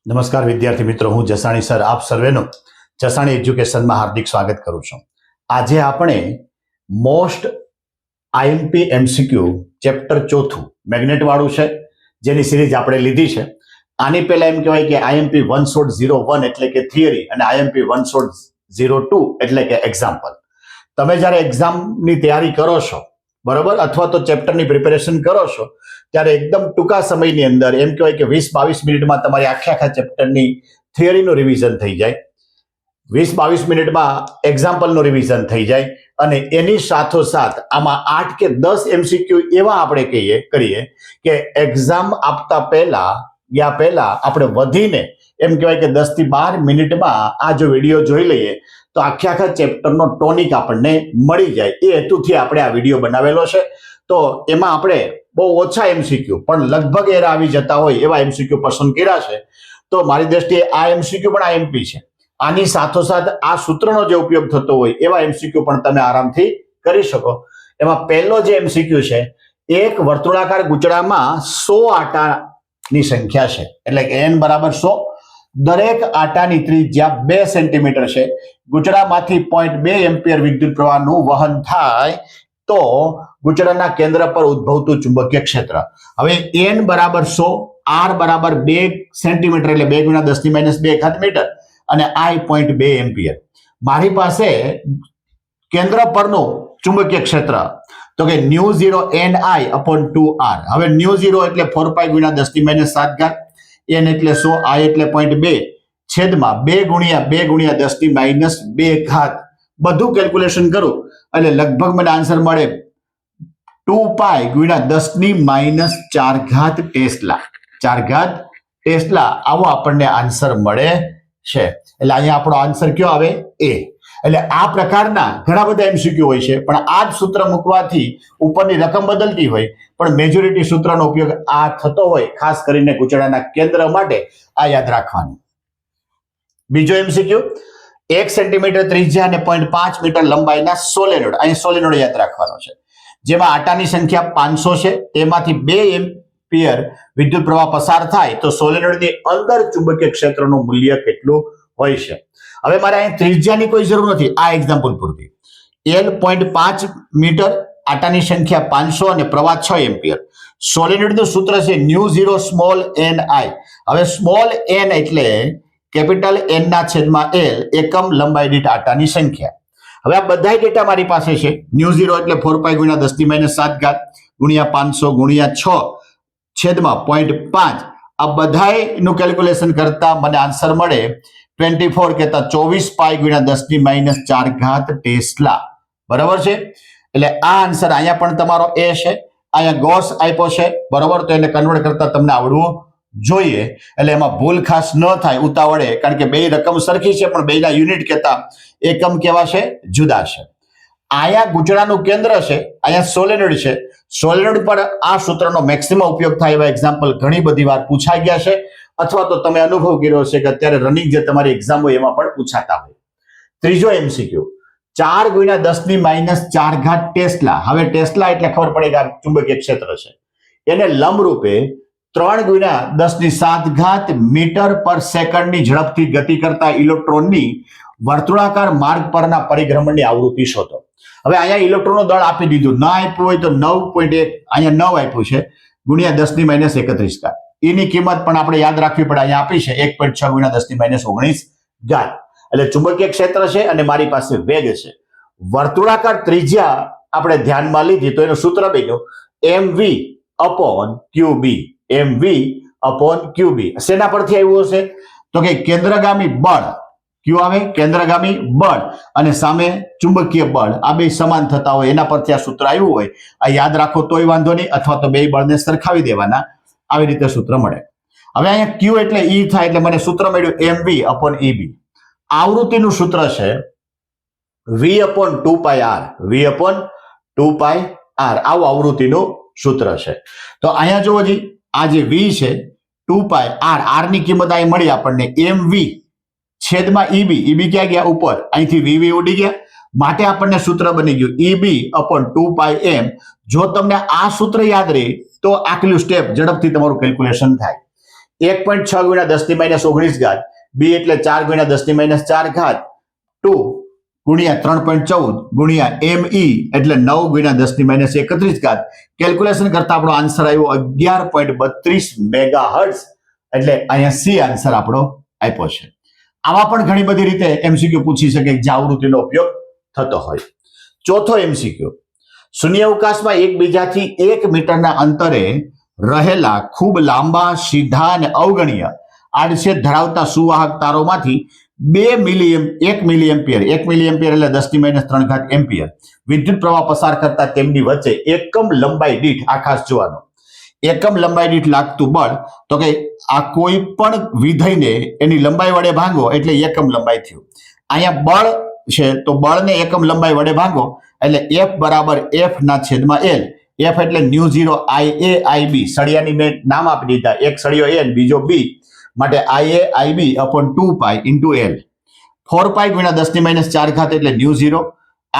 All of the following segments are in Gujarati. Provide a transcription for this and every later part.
નમસ્કાર વિદ્યાર્થી મિત્રો, હું જસાણી સર આપ સર્વેનું જસાણી એજ્યુકેશનમાં હાર્દિક સ્વાગત કરું છું. આજે આપણે most IMP MCQ chapter 4 magnet વાળું છે, જેની સિરીઝ આપણે લીધી છે. આની પહેલા એમ કહેવાય કે આઈએમપી 1001 એટલે કે થિયરી અને આઈએમપી 1002 એટલે કે એક્ઝામ્પલ. તમે જ્યારે એક્ઝામની તૈયારી કરો છો બરોબર, અથવા તો ચેપ્ટરની પ્રિપેરેશન કરો છો, ત્યારે એકદમ ટૂંકા સમયની અંદર એમ કહેવાય કે 20-22 મિનિટમાં તમારી આખા ચેપ્ટરની થિયરીનું રિવિઝન થઈ જાય, 20-22 મિનિટમાં એક્ઝામ્પલનું રિવિઝન થઈ જાય, અને એની સાથોસાથ આમાં 8 કે 10 એમસીક્યુ એવા આપણે કરીએ કે એક્ઝામ આપતા પહેલા આપણે વધીને એમ કહેવાય કે 10 થી 12 મિનિટમાં આ જો વિડીયો જોઈ લઈએ તો આખા ચેપ્ટરનો ટોનિક આપણને મળી જાય. એ હેતુથી આપણે આ વિડીયો બનાવેલો છે. તો એમાં આપણે બહુ ઓછા એમસીક્યુ પણ લગભગ એરા આવી જતા હોય એવા એમસીક્યુ પસંદ કર્યા છે. તો મારી દ્રષ્ટિએ આ એમસીક્યુ પણ આઈએમપી છે. આની સાથોસાથ આ સૂત્રનો જે ઉપયોગ થતો હોય એવા એમસીક્યુ પણ તમે આરામથી કરી શકો. એમાં પહેલો જે એમસીક્યુ છે, એક વર્તુળાકાર ગૂંચળામાં 100 આટાની સંખ્યા છે, એટલે કે n બરાબર 100. દરેક આટાની ત્રિજ્યા 2 સેન્ટીમીટર છે. ગૂંચળામાંથી 0.2 એમ્પિયર વિદ્યુત પ્રવાહનું વહન થાય તો ગૂંચળાના કેન્દ્ર પર ઉદ્ભવતું ચુંબકીય ક્ષેત્ર. હવે n બરાબર 100, r બરાબર 2 સેન્ટીમીટર એટલે 2 × 10⁻² ઘાત મીટર અને i 0.2 એમ્પિયર. મારી પાસે કેન્દ્ર પરનું ચુંબકીય ક્ષેત્ર તો કે μ0 ni/2r. હવે μ0 એટલે 4π × 10⁻7 ઘાત, n એટલે 100, i એટલે 0.2 છેદમાં 2 × 10⁻2 ઘાત. બધું કેલ્ક્યુલેશન કરું એટલે લગભગ મને આન્સર મળે 2π × 10⁻4 ઘાત ટેસ્લા. 4 ઘાત ટેસ્લા આવો આપણને આન્સર મળે છે. એટલે અહીંયા આપણો આન્સર કયો આવે? એ. એટલે આ પ્રકારના ઘણા બધા એમસીક્યુ હોય છે, પણ આ જ સૂત્ર મૂકવાથી ઉપરની રકમ બદલતી હોય, પણ મેજોરિટી સૂત્રનો ઉપયોગ આ થતો હોય, ખાસ કરીને ગૂંચળાના કેન્દ્ર માટે. આ યાદ રાખવાનું. બીજો એમસીક્યુ, 1 સેન્ટીમીટર ત્રિજ્યા અને 0.5 મીટર લંબાઈના સોલેનોઇડ. અહીં સોલેનોઇડ યાદ રાખવાનો છે, જેમાં આટાની સંખ્યા 500 છે. તેમાંથી 2 એમ્પિયર વિદ્યુત પ્રવાહ પસાર થાય તો સોલેનોઇડની અંદર ચુંબકીય ક્ષેત્રનું મૂલ્ય કેટલું હોય છે? હવે મારે અહીં ત્રિજ્યાની કોઈ જરૂર નથી આ એક્ઝામ્પલ પૂરતી. L 0.5 મીટર, આટાની સંખ્યા 500 અને પ્રવાહ 6 એમ્પિયર. સોલેનોઇડનું સૂત્ર છે μ0 સ્મોલ ni. હવે સ્મોલ n એટલે કેપિટલ n ના છેદમાં l, એકમ લંબાઈ દીઠ આટાની સંખ્યા. હવે આ બધા ડેટા મારી પાસે છે. μ0 એટલે 4π × 10⁻7 ઘાત ગુણ્યા 500 × 6 છેદમાં 0.5. આ બધાયનું કેલ્ક્યુલેશન કરતા મને આન્સર મળે 24 કહેતા 24π × 10⁻4 ઘાત ટેસ્લા. બરાબર છે? એટલે આ આન્સર અહીંયા પણ તમારો એ છે. અહીંયા ગોસ આપ્યો છે બરોબર, તો એને કન્વર્ટ કરતા તમને આવડવું જોઈએ. એટલે એમાં ભૂલ ખાસ ન થાય ઉતાવળે, કારણ કે બે રકમ સરખી છે પણ બેના યુનિટ કહેતા એકમ કેવા છે? જુદા છે. અહીંયા ગૂંચળાનું કેન્દ્ર છે, અહીંયા સોલેનોઇડ છે. સોલેનોઇડ પર આ સૂત્રનો મેક્સિમમ ઉપયોગ થાય એવા એક્ઝામ્પલ ઘણી બધી વાર પૂછાઈ ગયા છે, અથવા તો તમે અનુભવ કર્યો છે કે અત્યારે રનિંગ જે તમારી એક્ઝામ હોય એમાં પણ પૂછાતા હોય. ત્રીજો એમસીક્યુ, 4 × 10⁻4 ઘાત ટેસ્લા. હવે ટેસ્લા એટલે ખબર પડે કે આ ચુંબકીય ક્ષેત્ર છે. એને લંબરૂપે 3 × 10⁷ ઘાત મીટર પર સેકન્ડની ઝડપથી ગતિ કરતા ઇલેક્ટ્રોનની વર્તુળાકાર માર્ગ પરના પરિભ્રમણની આવૃત્તિ શોધો. હવે અહીંયા ઇલેક્ટ્રોનનું દળ આપી દીધું, ના આપ્યું હોય તો 9.1, અહીંયા 9 આપ્યું છે, ગુણ્યા 10⁻31 ઘાત. એની કિંમત પણ આપણે યાદ રાખવી પડે. અહીંયા આપી છે 1.6 × 10⁻19 ઘાત. એટલે ચુંબકીય ક્ષેત્ર છે અને મારી પાસે વેગ છે. વર્તુળાકાર ત્રિજ્યા આપણે ધ્યાનમાં લીધી તો એનું સૂત્ર બન્યું mv/qb. mv/qb શેના પરથી આવ્યું હશે? તો કે કેન્દ્રગામી બળ કયું આવે? કેન્દ્રગામી બળ અને સામે ચુંબકીય બળ, આ બે સમાન થતા હોય એના પરથી આ સૂત્ર આવ્યું હોય. આ યાદ રાખો તોય વાંધો નહીં, અથવા તો બે બળને સરખાવી દેવાના. આવી રીતે સૂત્ર મળે. હવે અહીંયા q એટલે e થાય, એટલે મને સૂત્ર મળ્યું mv/eb. આવૃત્તિનું સૂત્ર છે v/2πr. v/2πr આવું આવૃત્તિનું સૂત્ર છે. તો અહીંયા જુઓ જી, આ જે v છે 2πr, r ની કિંમત અહીં મળી આપણને mv છેદમાં eb. eb ક્યાં ગયા? ઉપર. અહીંથી vv ઉડી ગયા, માટે આપણને સૂત્ર બની ગયું eb/2πm. જો તમને આ સૂત્ર યાદ રહે તો આગલું સ્ટેપ ઝડપથી તમારું કેલ્ક્યુલેશન થાય. 1.6 ગુણ્યા 10⁻19 ઘાત, બી એટલે 4 ગુણ્યા 10⁻4 ઘાત, 2 ગુણ્યા 3.14 ગુણ્યા ME એટલે 9 ગુણ્યા 10⁻31 ઘાત. કેલ્ક્યુલેશન કરતા આપણો આન્સર આવ્યો 11.32 મેગાહર્ટ્ઝ. એટલે અહીંયા સી આન્સર આપણો આપ્યો છે. આમાં પણ ઘણી બધી રીતે એમસીક્યુ પૂછી શકે જે આવૃત્તિનો ઉપયોગ થતો હોય. ચોથો એમસીક્યુ, શૂન્યાવકાશમાં એકબીજાથી 1 મીટરના અંતરે રહેલા ખૂબ લાંબા, સીધા અને અવગણ્ય આડછેદ ધરાવતા સુવાહક તારોમાંથી 1 મિલિએમ્પિયર એટલે 10⁻³ ઘાત એમ્પિયર વિદ્યુત પ્રવાહ પસાર કરતા તેમની વચ્ચે એકમ લંબાઈ દીઠ, આ ખાસ જોવાનું, એકમ લંબાઈ દીઠ લાગતું બળ. તો કે આ કોઈ પણ વિધેયને એની લંબાઈ વડે ભાંગો એટલે એકમ લંબાઈ થયું. અહીંયા બળ છે તો બળને એકમ લંબાઈ વડે ભાંગો એટલે F બરાબર F ના છેદમાં L. F એટલે 𝜇0 IA IB, સળિયાની મેં નામ આપી દીધા, એક સળિયો A બીજો B, માટે IA IB upon 2 પાઈ into L. 4 પાઈ ગુણ્યા 10⁻4 ઘાત એટલે 𝜇0,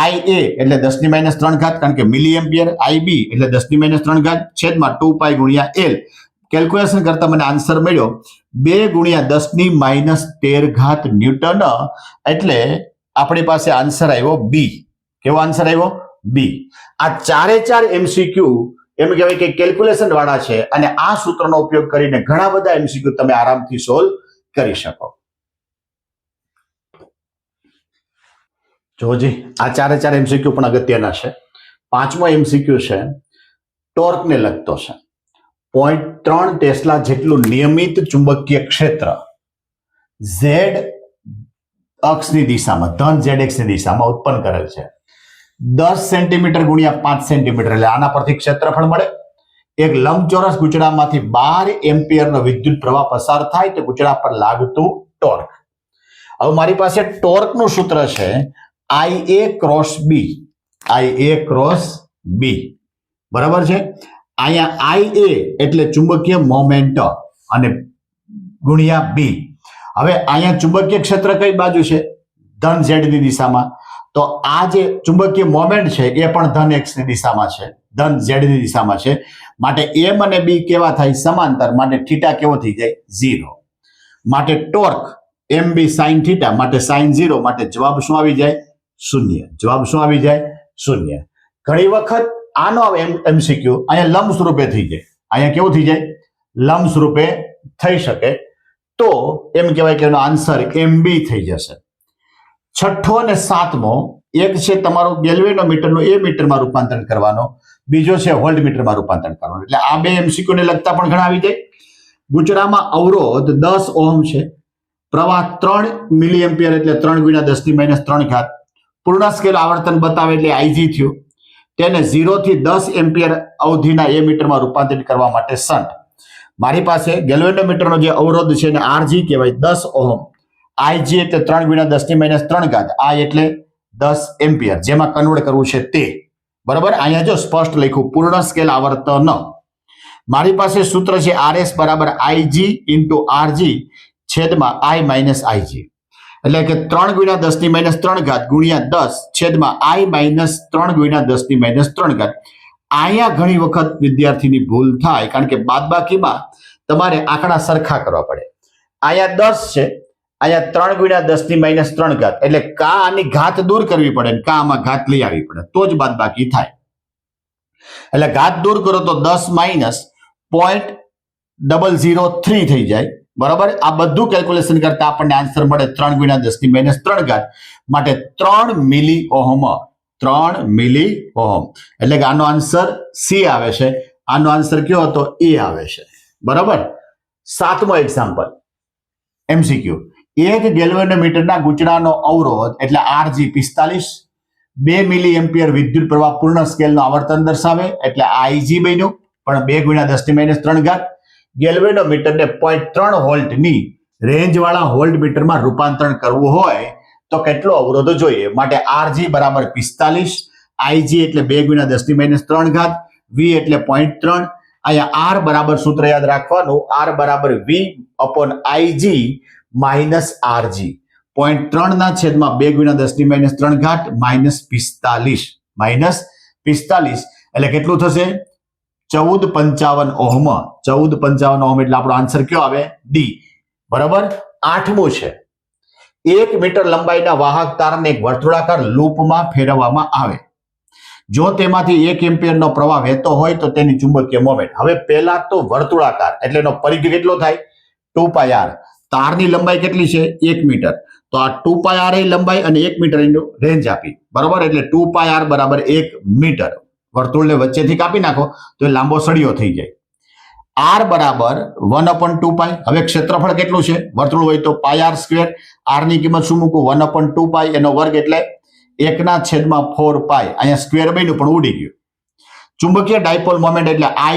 IA એટલે 10⁻³ ઘાત કારણ કે મિલિએમ્પિયર, IB એટલે 10⁻³ ઘાત છેદમાં 2 પાઈ ગુણ્યા L. કેલ્ક્યુલેશન કરતા મને આન્સર મળ્યો 2 ગુણ્યા 10⁻13 ઘાત ન્યૂટન. એટલે આપણી પાસે આન્સર આવ્યો બી. કેવો આન્સર આવ્યો? બી. આ ચારે ચાર એમસીક્યુ એમ કહેવાય કે કેલ્ક્યુલેશન વાળા છે અને આ સૂત્રનો ઉપયોગ કરીને ઘણા બધા એમસીક્યુ તમે આરામથી સોલ્વ કરી શકો. જોજી, આ ચારે ચાર એમસીક્યુ પણ અગત્યના છે. પાંચમો એમસીક્યુ છે ટોર્કને લગતો છે. 0.3 ટેસ્લા જેટલું નિયમિત ચુંબકીય ક્ષેત્ર ઝેડ અક્ષની દિશામાં, ધન ZX ની દિશામાં ઉત્પન્ન કરેલ છે. 10 સેન્ટીમીટર ગુણ્યા 5 સેન્ટીમીટર એટલે આના પરથી ક્ષેત્રફળ મળે. એક લંબચોરસ ગુચડામાંથી 12 એમ્પિયરનો વિદ્યુત પ્રવાહ પસાર થાય તો ગુચડા પર લાગતું ટોર્ક. હવે મારી પાસે ટોર્કનું સૂત્ર છે IA cross B. IA cross B બરાબર છે. અહીંયા IA એટલે ચુંબકીય મોમેન્ટ અને ગુણ્યા B. હવે અહીંયા ચુંબકીય ક્ષેત્ર કઈ બાજુ છે? ધન Z ની દિશામાં. તો આ જે ચુંબકીય મોમેન્ટ છે એ પણ ધન X ની દિશામાં છે, ધન Z ની દિશામાં છે. માટે M અને B કેવા થાય? સમાંતર. માટે થીટા કેવો થઈ જાય? 0. માટે ટોર્ક MB sin થીટા, માટે sin 0, માટે જવાબ શું આવી જાય? 0. જવાબ શું આવી જાય? 0. ઘણી વખત આનો એમસીક્યુ અહીંયા લંબ સ્વરૂપે થઈ જાય. અહીંયા કેવું થઈ જાય? લંબ સ્વરૂપે થઈ શકે. તો એમ કહેવાય કે એનો આન્સર MB થઈ જશે. છઠ્ઠો અને સાતમો, એક છે તમારો ગેલ્વેનોમીટરનો એ મીટરમાં રૂપાંતરણ કરવાનો, બીજો છે વોલ્ટ મીટરમાં રૂપાંતરણ કરવાનો. એટલે આ બે એમસીક્યુ ને લગતા પણ ઘણા આવી જાય. ગુચડામાં અવરોધ 10 ઓહમ છે, પ્રવાહ 3 મિલિએમ્પિયર એટલે 3 ગુણ્યા 10⁻³ ઘાત, પૂર્ણ સ્કેલ આવર્તન બતાવે એટલે IG થયું. તેને 0 થી 10 એમ્પિયર અવધિના એ મીટરમાં રૂપાંતરિત કરવા માટે શન્ટ. મારી પાસે ગેલ્વેનોમીટરનો જે અવરોધ છે એને RG કહેવાય, 10 ઓહમ. IG એટલે 3 ગુણ્યા 10⁻³ ઘાત, I એટલે 10 એમ્પિયર, જેમાં કન્વર્ટ કરવું છે તે. બરાબર. અહીંયા જો સ્પષ્ટ લખ્યું પૂર્ણ સ્કેલ આવર્તન. મારી પાસે સૂત્ર છે RS બરાબર IG ઇન્ટુ RG છેદમાં I માઇનસ IG. એટલે કે 3 ગુણ્યા 10⁻³ ઘાત ગુણ્યા 10 છેદમાં I માઇનસ 3 ગુણ્યા 10⁻³ ઘાત. અહીંયા ઘણી વખત વિદ્યાર્થીની ભૂલ થાય કારણ કે બાદબાકીમાં તમારે આંકડા સરખા કરવા પડે. અહીંયા 10 છે, અહીંયા 3 ગુણ્યા 10⁻³ ઘાત, એટલે કા આની ઘાત દૂર કરવી પડે ને કા આમાં ઘાત લઈ આવવી પડે તો જ બાદબાકી થાય. એટલે ઘાત દૂર કરો તો 10 માઇનસ 0.003 થઈ જાય. બરાબર. આ બધું કેલ્ક્યુલેશન કરતા આપણને આન્સર મળે 3 ગુણ્યા 10⁻³ ઘાત, માટે 3 મિલી ઓહમ. 3 મિલી ઓહમ એટલે કે આનો આન્સર સી આવે છે. આનો આન્સર કયો હતો? એ આવે છે. બરાબર. સાતમો એક્ઝામ્પલ એમસીક્યુ. એક ગેલ્વેનોમીટરના ગુચડાનો અવરોધ એટલે RG 45, 2 મિલી એમ્પિયર વિદ્યુત પ્રવાહ પૂર્ણ સ્કેલનું આવર્તન દર્શાવે એટલે IG બન્યું, પણ 2 ગુણ્યા 10⁻³ ઘાત. ગેલ્વેનોમીટરને 0.3 વોલ્ટની રેન્જ વાળા વોલ્ટ મીટરમાં રૂપાંતરણ કરવું હોય તો કેટલો અવરોધ જોઈએ? માટે RG બરાબર 45, IG એટલે 2 ગુણ્યા 10⁻³ ઘાત, V એટલે 0.3. અહીંયા R બરાબર સૂત્ર યાદ રાખવાનું, R બરાબર V upon IG minus RG. 0.3 ના છેદમાં 2 ગુણ્યા 10⁻³ ઘાત માઇનસ 45. માઇનસ 45 એટલે કેટલું થશે? 1455 ઓહમ. 1455 ઓહમ એટલે આપણો આન્સર કયો આવે? ડી. બરાબર. 8મું છે, 1 મીટર લંબાઈના વાહક તારને એક વર્તુળાકાર લૂપમાં ફેરવવામાં આવે. જો તેમાંથી 1 એમ્પિયરનો પ્રવાહ વહેતો હોય તો તેની ચુંબકીય મોમેન્ટ. હવે પહેલા તો વર્તુળાકાર એટલે એનો પરિઘ કેટલો થાય? 2πr. તારની લંબાઈ કેટલી છે? 1 મીટર. તો આ 2πr એ લંબાઈ અને 1 મીટર એનું રેન્જ આપી. બરાબર. એટલે 2πr બરાબર 1 મીટર. વર્તુળને વચ્ચેથી કાપી નાખો તો એ લાંબો સળિયો થઈ જાય. r બરાબર 1/2π. હવે ક્ષેત્રફળ કેટલું છે? વર્તુળ હોય તો πr². r ની કિંમત શું મૂકું? 1/2π એનો વર્ગ એટલે 1/4π. અહીંયા સ્ક્વેર બન્યું પણ ઉડી ગયું. ચુંબકીય ડાયપોલ મોમેન્ટ એટલે I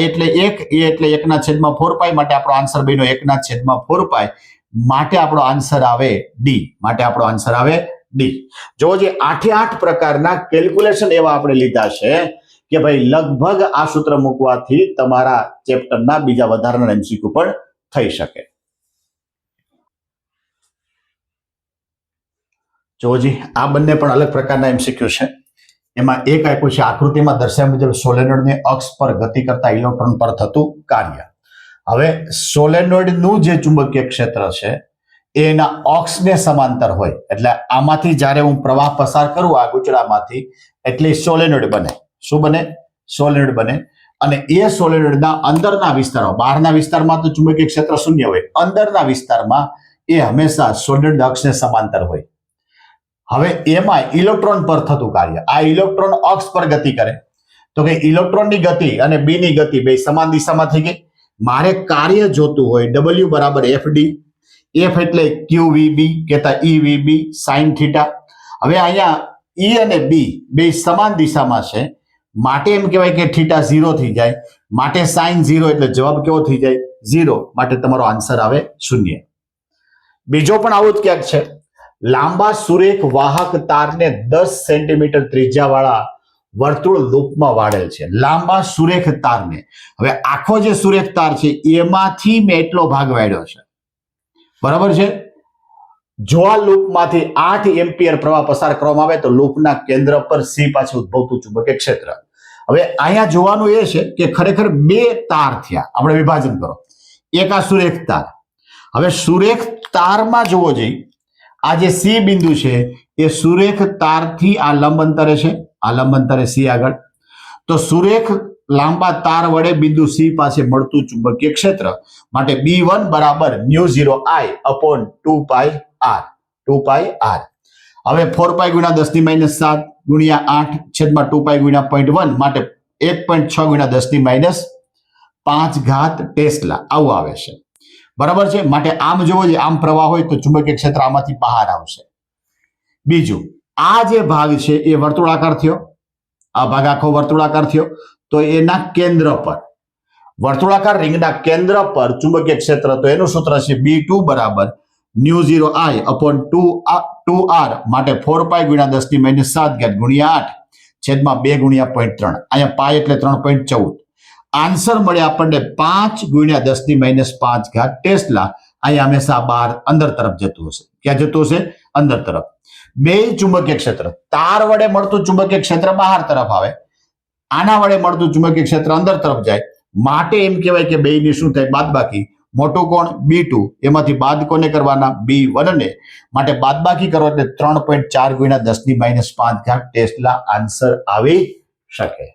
એટલે 1, a એટલે 1/4π. માટે આપણો આન્સર બન્યો 1/4π. માટે આપણો આન્સર આવે ડી. માટે આપણો આન્સર આવે ડી. જો જે 8 પ્રકારના કેલ્ક્યુલેશન એવા આપણે લીધા છે કે ભાઈ લગભગ આ સૂત્ર મૂકવાથી તમારા ચેપ્ટરના બીજા વધારાના એમસીક્યુ પણ થઈ શકે. જોજી આ બંને પણ અલગ પ્રકારના એમસીક્યુ છે. એમાં એક આપ્યું છે આકૃતિમાં દર્શાવ્યા મુજબ સોલેનોઇડની અક્ષ પર ગતિ કરતા ઇલેક્ટ્રોન પર થતું કાર્ય. હવે સોલેનોઇડનું જે ચુંબકીય ક્ષેત્ર છે એના અક્ષને સમાંતર હોય એટલે આમાંથી જ્યારે હું પ્રવાહ પસાર કરું આ ગુચડામાંથી એટલે સોલેનોઇડ બને. શું બને? સોલેનોઇડ બને. અને એ સોલેનોઇડના અંદરના વિસ્તારો, બહારના વિસ્તારમાં તો ચુંબકીય ક્ષેત્ર શૂન્ય હોય, અંદરના વિસ્તારમાં એ હંમેશા સોલેનોઇડ અક્ષને સમાંતર હોય. હવે એમાં ઇલેક્ટ્રોન પર થતું કાર્ય, આ ઇલેક્ટ્રોન અક્ષ પર ગતિ કરે તો કે ઇલેક્ટ્રોનની ગતિ અને બી ની ગતિ બે સમાન દિશામાં થઈ ગઈ. મારે કાર્ય જોતું હોય W બરાબર FD. F એટલે QVB કહેતા EVB sin θ. હવે અહીંયા E અને B બે સમાન દિશામાં છે માટે એમ કહેવાય કે θ 0 થઈ જાય. માટે sin 0 એટલે જવાબ કેવો થઈ જાય? 0. માટે તમારો આન્સર આવે 0. બીજો પણ આવું જ ક્યાંક છે. લાંબા સુરેખ વાહક તારને 10 સેન્ટીમીટર ત્રિજ્યાવાળા વર્તુળ લૂપમાં વાળેલ છે. લાંબા સુરેખ તારને. હવે આખો જે સુરેખ તાર છે એમાંથી મેં એટલો ભાગ વાળ્યો છે. બરાબર છે. જો આ લૂપમાંથી 8 એમ્પિયર પ્રવાહ પસાર કરવામાં આવે તો લૂપના કેન્દ્ર પર C પાછળ ઉદ્ભવતું ચુંબકીય ક્ષેત્ર. હવે અહીંયા જોવાનું એ છે કે ખરેખર બે તાર થયા. આપણે વિભાજન કરો. એક આ સુરેખ તાર. હવે સુરેખ તારમાં જોવો જોઈએ આ જે C બિંદુ છે એ સુરેખ તારથી આ લંબ અંતરે છે, આ લંબ અંતરે C આગળ. તો સુરેખ લાંબા તાર વડે બિંદુ C પાસે મળતું ચુંબકીય ક્ષેત્ર માટે B1 બરાબર μ0I/2πr. 2πr. હવે 4π ગુણ્યા 10⁻7 ગુણ્યા 8 છેદમાં 2π ગુણ્યા 0.1 માટે 1.6 ગુણ્યા 10⁻5 ઘાત ટેસ્લા આવું આવે છે. બરાબર છે. માટે આમ જોવો જોઈએ, આમ પ્રવાહ હોય તો ચુંબકીય ક્ષેત્ર આમાંથી બહાર આવશે. બીજું આ જે ભાગ છે એ વર્તુળાકાર થયો, આ ભાગ આખો વર્તુળાકાર થયો તો એના કેન્દ્ર પર વર્તુળાકાર રિંગના કેન્દ્ર પર ચુંબકીય ક્ષેત્ર તો એનું સૂત્ર છે B2 બરાબર μ0I/2r માટે 4π ગુણ્યા 10⁻7 ઘાત ગુણ્યા 8 છેદમાં 2 ગુણ્યા 0.3. અહીંયા પાય એટલે 3.14. આન્સર મળે આપણને 5 ગુણ્યા 10⁻5 ઘાત ટેસ્લા. અહીંયા હંમેશા બહાર અંદર તરફ જતું હશે. ક્યાં જતું હશે? અંદર તરફ. બે ચુંબકીય ક્ષેત્ર, તાર વડે મળતું ચુંબકીય ક્ષેત્ર બહાર તરફ આવે, આના વડે મળતું ચુંબકીય ક્ષેત્ર અંદર તરફ જાય. માટે એમ કહેવાય કે બેયની શું થાય? બાદબાકી. મોટું કોણ? B2. એમાંથી બાદ કોને કરવાના? B1 ને. માટે બાદબાકી કરો એટલે 3.4 ગુણ્યા 10⁻5 ઘાત ટેસ્લા આન્સર આવી શકે.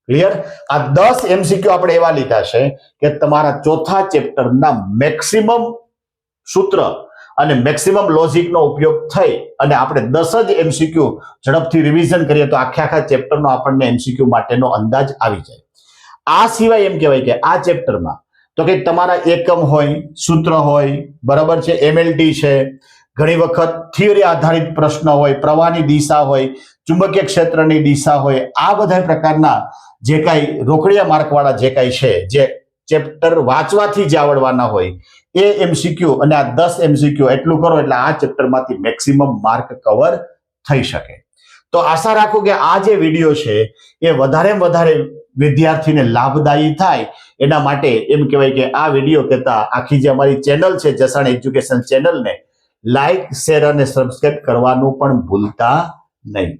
ક્લિયર? આ 10 એમસીક્યુ આપણે એવા લીધા છે કે તમારા ચોથા ચેપ્ટરના મેક્સિમમ સૂત્ર અને મેક્સિમમ લોજિકનો ઉપયોગ થઈ અને આપણે 10 જ એમસીક્યુ ઝડપથી રિવિઝન કરીએ તો આખા ચેપ્ટરનો આપણને એમસીક્યુ માટેનો અંદાજ આવી જાય. આ સિવાય એમ કહેવાય કે આ ચેપ્ટરમાં તો કે તમારા એકમ હોય, સૂત્ર હોય, બરાબર છે, MLT છે, ઘણી વખત થિયરી આધારિત પ્રશ્ન હોય, પ્રવાહની દિશા હોય, ચુંબકીય ક્ષેત્રની દિશા હોય, આ બધા પ્રકારના જે કાંઈ રોકડિયા માર્કવાળા જે કાંઈ છે, જે ચેપ્ટર વાંચવાથી જે આવડવાના હોય એ એમસીક્યુ અને આ 10 એમસીક્યુ એટલું કરો એટલે આ ચેપ્ટરમાંથી મેક્સિમમ માર્ક કવર થઈ શકે. તો આશા રાખું કે આ જે વિડીયો છે એ વધારે વિદ્યાર્થીને લાભદાયી થાય એના માટે એમ કહેવાય કે આ વિડીયો કહેતા આખી જે અમારી ચેનલ છે જસાણી એજ્યુકેશન ચેનલને લાઈક, શેર અને સબસ્ક્રાઇબ કરવાનું પણ ભૂલતા નહીં.